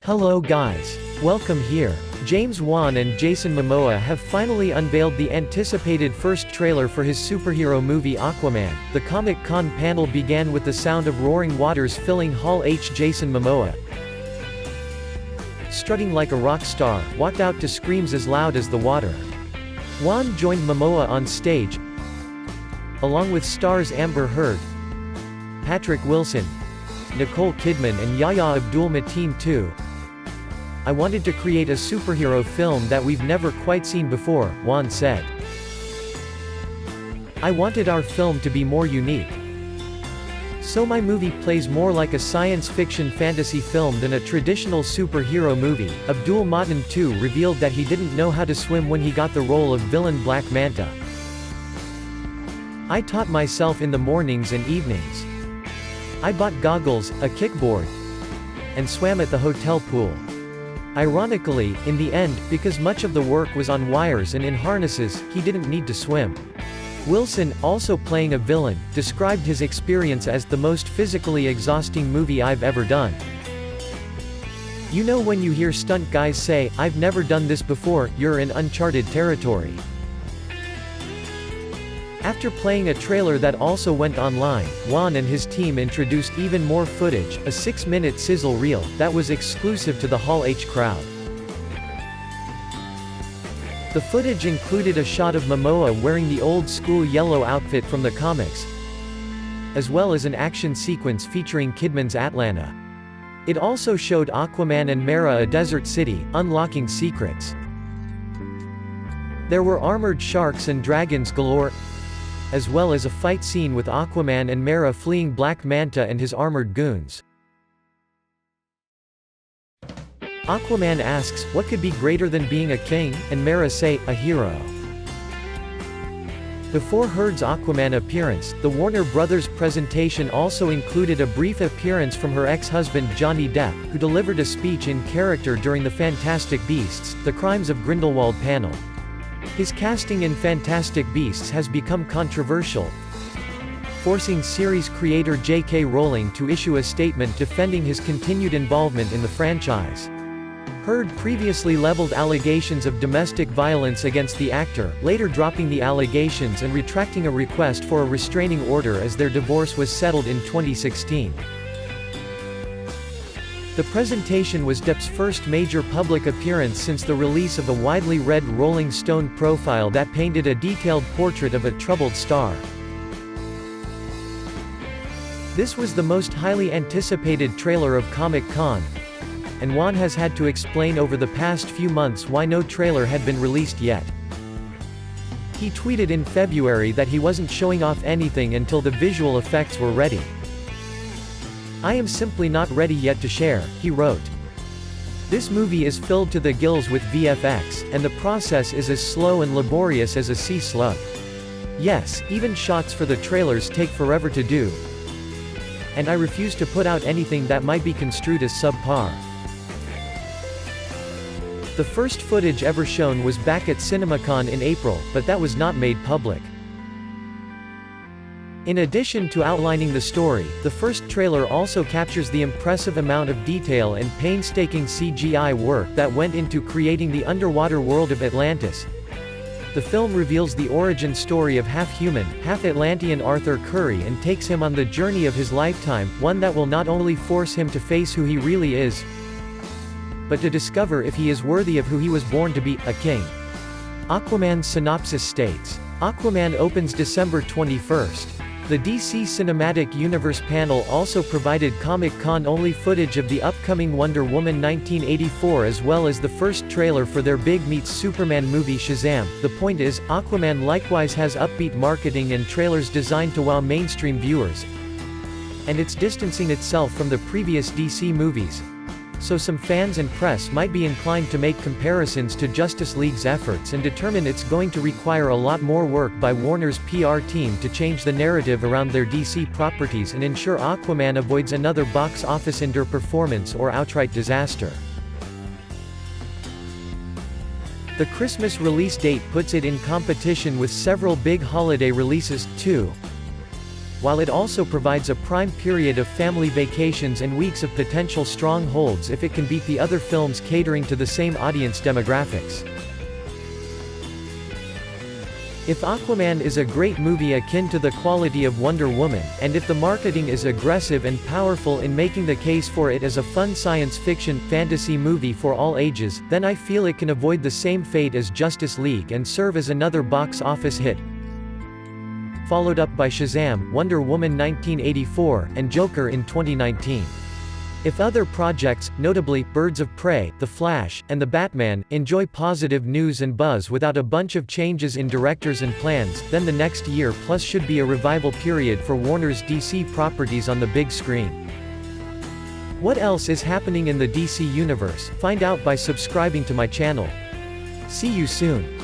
Hello guys. Welcome here. Wan and Jason Momoa have finally unveiled the anticipated first trailer for his superhero movie Aquaman. The Comic-Con panel began with the sound of roaring waters filling Hall H. Jason Momoa, strutting like a rock star, walked out to screams as loud as the water. Wan joined Momoa on stage, along with stars Amber Heard, Patrick Wilson, Nicole Kidman and Yahya Abdul-Mateen too. "I wanted to create a superhero film that we've never quite seen before," Wan said. "I wanted our film to be more unique. So my movie plays more like a science fiction fantasy film than a traditional superhero movie." Abdul-Mateen too revealed that he didn't know how to swim when he got the role of villain Black Manta. "I taught myself in the mornings and evenings. I bought goggles, a kickboard, and swam at the hotel pool. Ironically, in the end, because much of the work was on wires and in harnesses, he didn't need to swim." Wilson, also playing a villain, described his experience as the most physically exhausting movie I've ever done. "You know when you hear stunt guys say, 'I've never done this before,' you're in uncharted territory." After playing a trailer that also went online, Wan and his team introduced even more footage, a 6-minute sizzle reel, that was exclusive to the Hall H crowd. The footage included a shot of Momoa wearing the old-school yellow outfit from the comics, as well as an action sequence featuring Kidman's Atlanta. It also showed Aquaman and Mera a desert city, unlocking secrets. There were armored sharks and dragons galore, as well as a fight scene with Aquaman and Mera fleeing Black Manta and his armored goons. Aquaman asks, "What could be greater than being a king?" and Mera say, "A hero." Before Heard's Aquaman appearance, the Warner Brothers presentation also included a brief appearance from her ex-husband Johnny Depp, who delivered a speech in character during the Fantastic Beasts: The Crimes of Grindelwald panel. His casting in Fantastic Beasts has become controversial, forcing series creator J.K. Rowling to issue a statement defending his continued involvement in the franchise. Heard previously leveled allegations of domestic violence against the actor, later dropping the allegations and retracting a request for a restraining order as their divorce was settled in 2016. The presentation was Depp's first major public appearance since the release of a widely read Rolling Stone profile that painted a detailed portrait of a troubled star. This was the most highly anticipated trailer of Comic-Con, and Wan has had to explain over the past few months why no trailer had been released yet. He tweeted in February that he wasn't showing off anything until the visual effects were ready. "I am simply not ready yet to share," he wrote. "This movie is filled to the gills with VFX, and the process is as slow and laborious as a sea slug. Yes, even shots for the trailers take forever to do. And I refuse to put out anything that might be construed as subpar." The first footage ever shown was back at CinemaCon in April, but that was not made public. In addition to outlining the story, the first trailer also captures the impressive amount of detail and painstaking CGI work that went into creating the underwater world of Atlantis. The film reveals the origin story of half-human, half-Atlantean Arthur Curry and takes him on the journey of his lifetime, one that will not only force him to face who he really is, but to discover if he is worthy of who he was born to be, a king. Aquaman's synopsis states, Aquaman opens December 21st. The DC Cinematic Universe panel also provided Comic-Con-only footage of the upcoming Wonder Woman 1984 as well as the first trailer for their Big Meets Superman movie Shazam. The point is, Aquaman likewise has upbeat marketing and trailers designed to wow mainstream viewers, and it's distancing itself from the previous DC movies. So some fans and press might be inclined to make comparisons to Justice League's efforts and determine it's going to require a lot more work by Warner's PR team to change the narrative around their DC properties and ensure Aquaman avoids another box office underperformance or outright disaster. The Christmas release date puts it in competition with several big holiday releases, too. while it also provides a prime period of family vacations and weeks of potential strongholds if it can beat the other films catering to the same audience demographics. If Aquaman is a great movie akin to the quality of Wonder Woman, and if the marketing is aggressive and powerful in making the case for it as a fun science fiction, fantasy movie for all ages, then I feel it can avoid the same fate as Justice League and serve as another box office hit. Followed up by Shazam, Wonder Woman 1984, and Joker in 2019. If other projects, notably, Birds of Prey, The Flash, and The Batman, enjoy positive news and buzz without a bunch of changes in directors and plans, then the next year plus should be a revival period for Warner's DC properties on the big screen. What else is happening in the DC universe? Find out by subscribing to my channel. See you soon.